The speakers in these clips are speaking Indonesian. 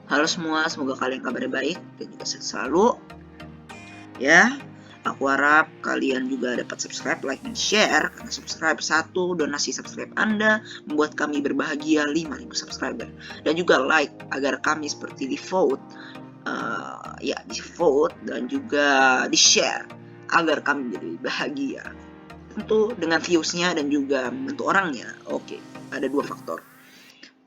Halo semua, semoga kalian kabarnya baik dan juga sehat selalu. Ya, aku harap kalian juga dapat subscribe, like, dan share. Karena subscribe satu, donasi subscribe Anda membuat kami berbahagia 5.000 subscriber. Dan juga like agar kami seperti di vote, di vote dan juga di share agar kami menjadi bahagia. Tentu dengan viewsnya dan juga membantu orangnya. Oke, ada 2 faktor.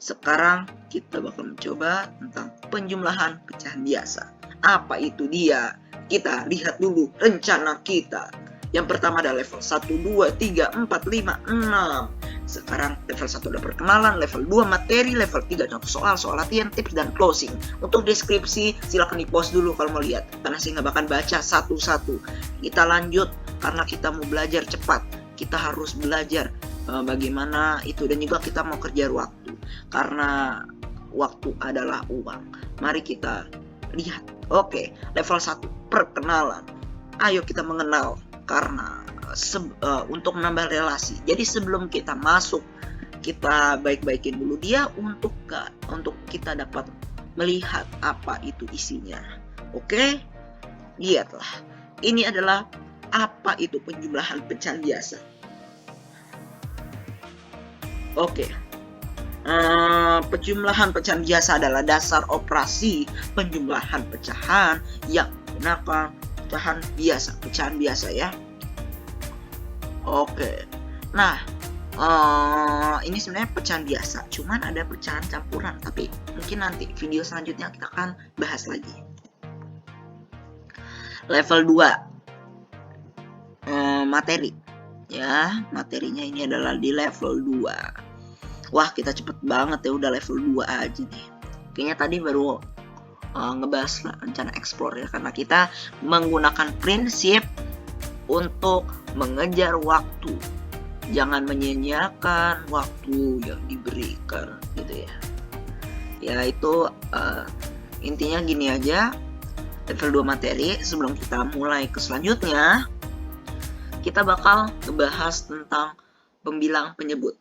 Sekarang kita bakal mencoba tentang penjumlahan pecahan biasa. Apa itu dia? Kita lihat dulu rencana kita. Yang pertama ada level 1, 2, 3, 4, 5, 6. Sekarang level 1 udah perkenalan, level 2 materi, level 3 contoh soal latihan, tips, dan closing. Untuk deskripsi silahkan di post dulu kalau mau lihat, karena saya nggak bakal baca satu-satu. Kita lanjut karena kita mau belajar cepat. Kita harus belajar bagaimana itu, dan juga kita mau kejar waktu karena waktu adalah uang. Mari kita lihat. Oke, level 1 perkenalan. Ayo kita mengenal karena untuk menambah relasi. Jadi sebelum kita masuk, kita baik-baikin dulu dia untuk kita dapat melihat apa itu isinya. Oke, lihatlah. Ini adalah apa itu penjumlahan pecahan biasa. Oke. Penjumlahan pecahan biasa adalah dasar operasi penjumlahan pecahan yang menggunakan pecahan biasa ya. Oke. Nah, ini sebenarnya pecahan biasa, cuman ada pecahan campuran, tapi mungkin nanti video selanjutnya kita akan bahas lagi. Level 2 materi. Ya, materinya ini adalah di level 2. Wah, kita cepet banget ya, udah level 2 aja nih. Kayaknya tadi baru ngebahas rencana explore ya, karena kita menggunakan prinsip untuk mengejar waktu. Jangan menyia-nyiakan waktu yang diberikan gitu ya. Ya itu intinya gini aja. Level 2 materi. Sebelum kita mulai ke selanjutnya, kita bakal ngebahas tentang pembilang penyebut.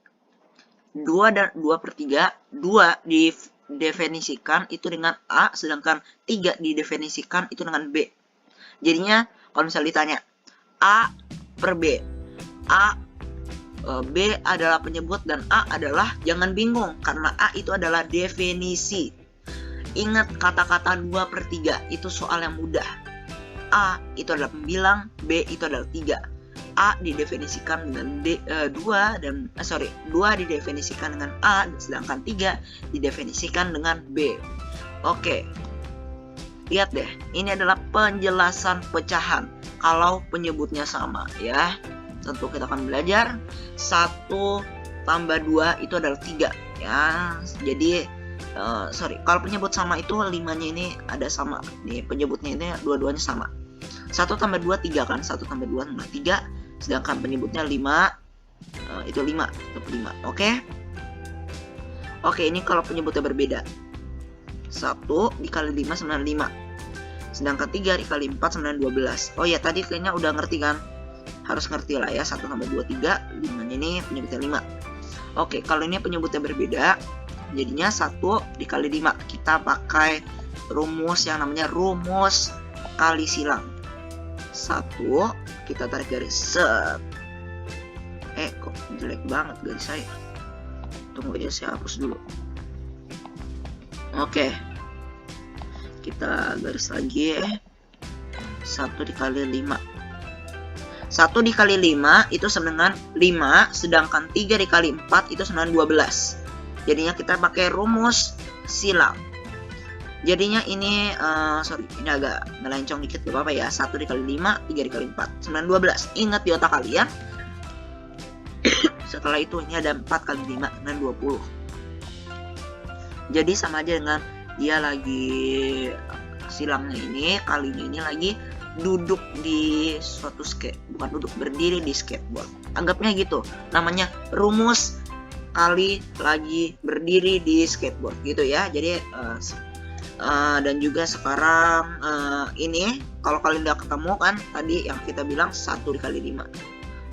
2/3, 2 didefinisikan itu dengan A, sedangkan 3 didefinisikan itu dengan B. Jadinya kalau misalnya ditanya A per B, B adalah penyebut dan A adalah, jangan bingung karena A itu adalah definisi. Ingat kata-kata 2/3 itu soal yang mudah. A itu adalah pembilang, B itu adalah 3. A didefinisikan dengan 2 didefinisikan dengan A, sedangkan 3 didefinisikan dengan B. Oke. Lihat deh, ini adalah penjelasan pecahan kalau penyebutnya sama ya. Tentu kita akan belajar 1 tambah 2 itu adalah 3 ya. Jadi kalau penyebut sama itu 5-nya ini ada sama. Nih penyebutnya ini dua-duanya sama. 1 tambah 2 3 kan, 1 tambah 2 tambah 3, sedangkan penyebutnya 5, itu 5 tetap 5. Oke, ini kalau penyebutnya berbeda. 1 dikali 5 9, 5. Sedangkan 3 dikali 4 9, 12. Oh ya, tadi kayaknya udah ngerti kan? Harus ngerti lah ya, 1 tambah 2 3, 5 ini penyebutnya 5. Oke, kalau ini penyebutnya berbeda, jadinya 1 dikali 5. Kita pakai rumus yang namanya rumus kali silang. 1, kita tarik garis set. Kok jelek banget garis saya. Tunggu aja, saya hapus dulu. Oke, kita garis lagi ya. 1 dikali 5. 1 dikali 5 itu sama dengan 5, sedangkan 3 dikali 4 itu sama dengan 12. Jadinya kita pakai rumus silang. Jadinya ini ini agak melencong dikit, gak apa-apa ya. 1 dikali 5, 3 dikali 4 9, 12. Ingat di otak kalian. Setelah itu ini ada 4 kali 5 dengan 20. Jadi sama aja dengan dia lagi silangnya ini, kalinya ini lagi duduk di suatu bukan duduk, berdiri di skateboard. Anggapnya gitu. Namanya rumus kali lagi berdiri di skateboard gitu ya. Jadi dan juga sekarang ini kalau kalian udah ketemu kan tadi yang kita bilang 1 dikali 5,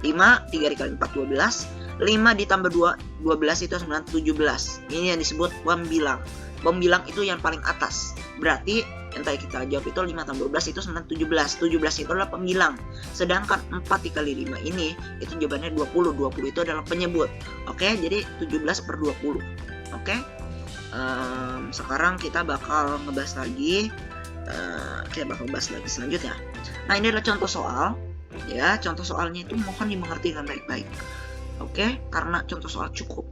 3 dikali 4 12, 5 ditambah 2 12 itu 17. Ini yang disebut pembilang. pembilang itu yang paling atas. Berarti yang tadi kita jawab itu 5 tambah 12 itu sebenarnya 17. 17 itu adalah pembilang. Sedangkan 4 dikali 5 ini itu jawabannya 20. 20 itu adalah penyebut. Oke, jadi 17 per 20. Oke. Sekarang kita bakal ngebahas lagi. Selanjutnya. Nah, ini adalah contoh soal. Ya, contoh soalnya itu mohon dimengerti dengan baik-baik. Oke, karena contoh soal cukup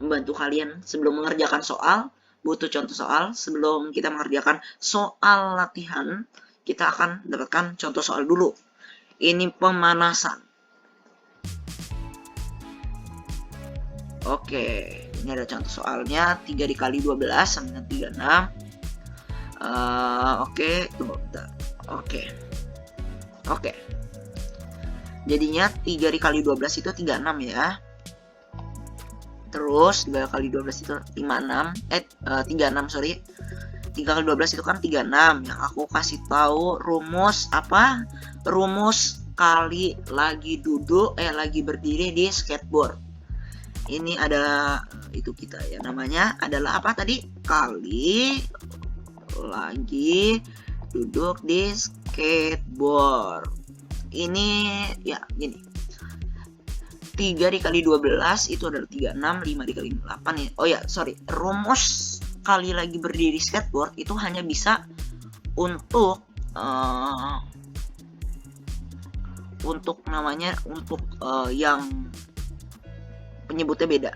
membantu kalian sebelum mengerjakan soal. Butuh contoh soal sebelum kita mengerjakan soal latihan. Kita akan dapatkan contoh soal dulu. Ini pemanasan. Oke, ini ada contoh soalnya. 3 dikali 12 sama dengan 36. Oke, tunggu bentar. Oke. Jadinya 3 dikali 12 itu 36 ya. Terus 3 kali 12 itu 36, sorry. 3 kali 12 itu kan 36. Yang aku kasih tahu rumus apa? Rumus kali lagi lagi berdiri di skateboard. Ini adalah itu kita ya, namanya adalah apa tadi? Kali lagi duduk di skateboard. Ini ya gini. 3 dikali 12 itu adalah 36, 5 dikali 8 ya. Oh ya, sorry. Rumus kali lagi berdiri skateboard itu hanya bisa untuk yang penyebutnya beda.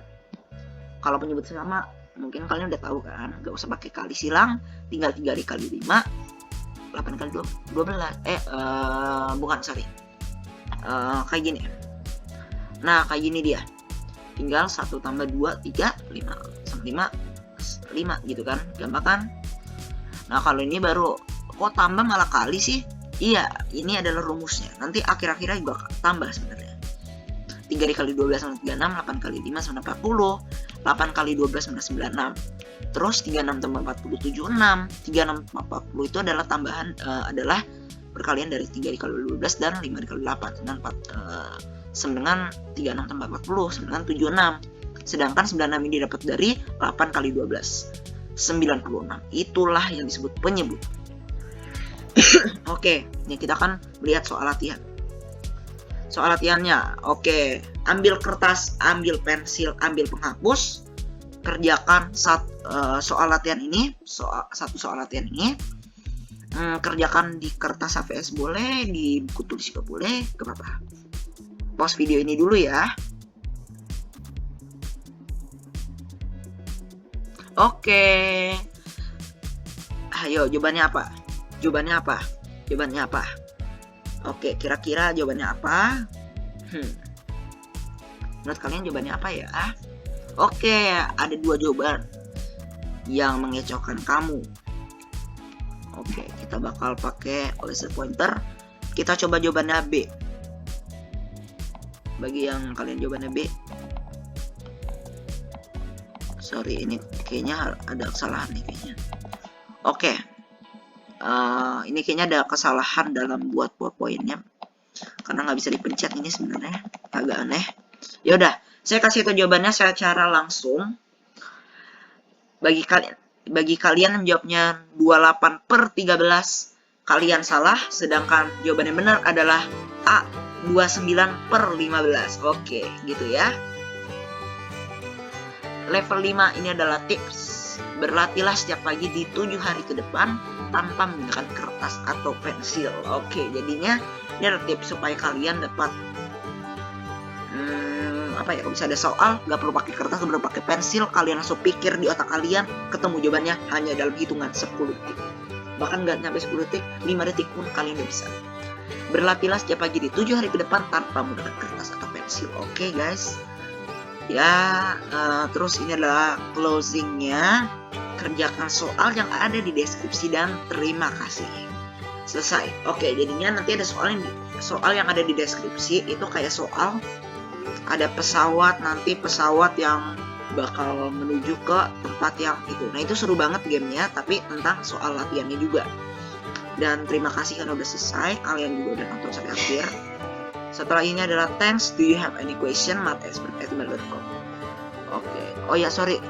Kalau penyebutnya sama, mungkin kalian udah tahu kan. Gak usah pakai kali silang, tinggal 3 dikali 5, 8 kali 12. Bukan, sorry. Kayak gini. Nah, kayak gini dia. Tinggal 1 tambah 2, 3, 5. Sama 5 gitu kan. Gampang kan? Nah, kalau ini baru kok tambah malah kali sih? Iya, ini adalah rumusnya. Nanti akhir-akhirnya juga tambah sebenarnya. 3 dikali 12 sama 36, 8 kali 5 sama 40. 8 kali 12 sama 96. Terus 36 tambah 40, 76. 36 tambah 40 itu adalah tambahan, adalah perkalian dari 3 dikali 12 dan 5 dikali 8. Dengan 36 tambah 40 dengan 76. Sedangkan 96 ini dapat dari 8 kali 12 96. Itulah yang disebut penyebut. Oke, ini kita akan melihat soal latihan. Soal latihannya, oke, ambil kertas, ambil pensil, ambil penghapus, kerjakan soal latihan ini, satu soal latihan ini. Kerjakan di kertas HVS boleh, di buku tulis juga boleh, gak apa-apa. Pause video ini dulu ya. Oke. Ayo, jawabannya apa? Oke, kira-kira jawabannya apa? Menurut kalian jawabannya apa ya? Oke, ada 2 jawaban yang mengecohkan kamu. Oke, kita bakal pakai laser pointer. Kita coba jawabannya B. Bagi yang kalian jawabannya B, sorry, ini kayaknya ada kesalahan nih kayaknya. Oke, ini kayaknya ada kesalahan dalam buat powerpointnya karena nggak bisa dipencet. Ini sebenarnya agak aneh. Yaudah, saya kasih itu jawabannya secara langsung. Bagi kalian yang jawabnya 28/13, kalian salah. Sedangkan jawabannya benar adalah A, 29/15. Oke, gitu ya. Level 5 ini adalah tips. Berlatihlah setiap pagi di 7 hari ke depan tanpa menggunakan kertas atau pensil. Oke, jadinya ini adalah tips supaya kalian dapat kalau bisa ada soal, nggak perlu pakai kertas, nggak perlu pakai pensil, kalian langsung pikir di otak kalian, ketemu jawabannya hanya dalam hitungan 10 detik. Bahkan nggak sampai 10 detik, 5 detik pun kalian udah bisa. Berlatihlah setiap pagi di 7 hari ke depan tanpa menggunakan kertas atau pensil. Oke, guys. Ya, terus ini adalah closingnya. Kerjakan soal yang ada di deskripsi dan terima kasih. Selesai. Oke, jadinya nanti ada soal yang ada di deskripsi itu kayak soal ada pesawat, nanti pesawat yang bakal menuju ke tempat yang itu. Nah, itu seru banget gamenya, tapi tentang soal latihannya juga. Dan terima kasih karena udah selesai. Kalian juga udah nonton sampai akhir. Setelah ini adalah thanks. Do you have any question? mathexpert@gmail.com. Oke. Oh ya, sorry.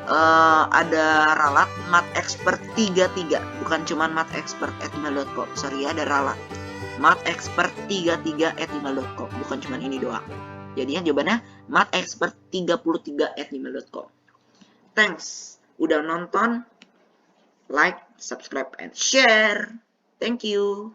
ada ralat Math Expert 33, bukan cuman Math Expert @gmail.com. Sorry ya, ada ralat Math Expert 33 @gmail.com, bukan cuman ini doang. Jadinya jawabannya Math Expert 33 @gmail.com. Thanks udah nonton, like, subscribe, and share. Thank you.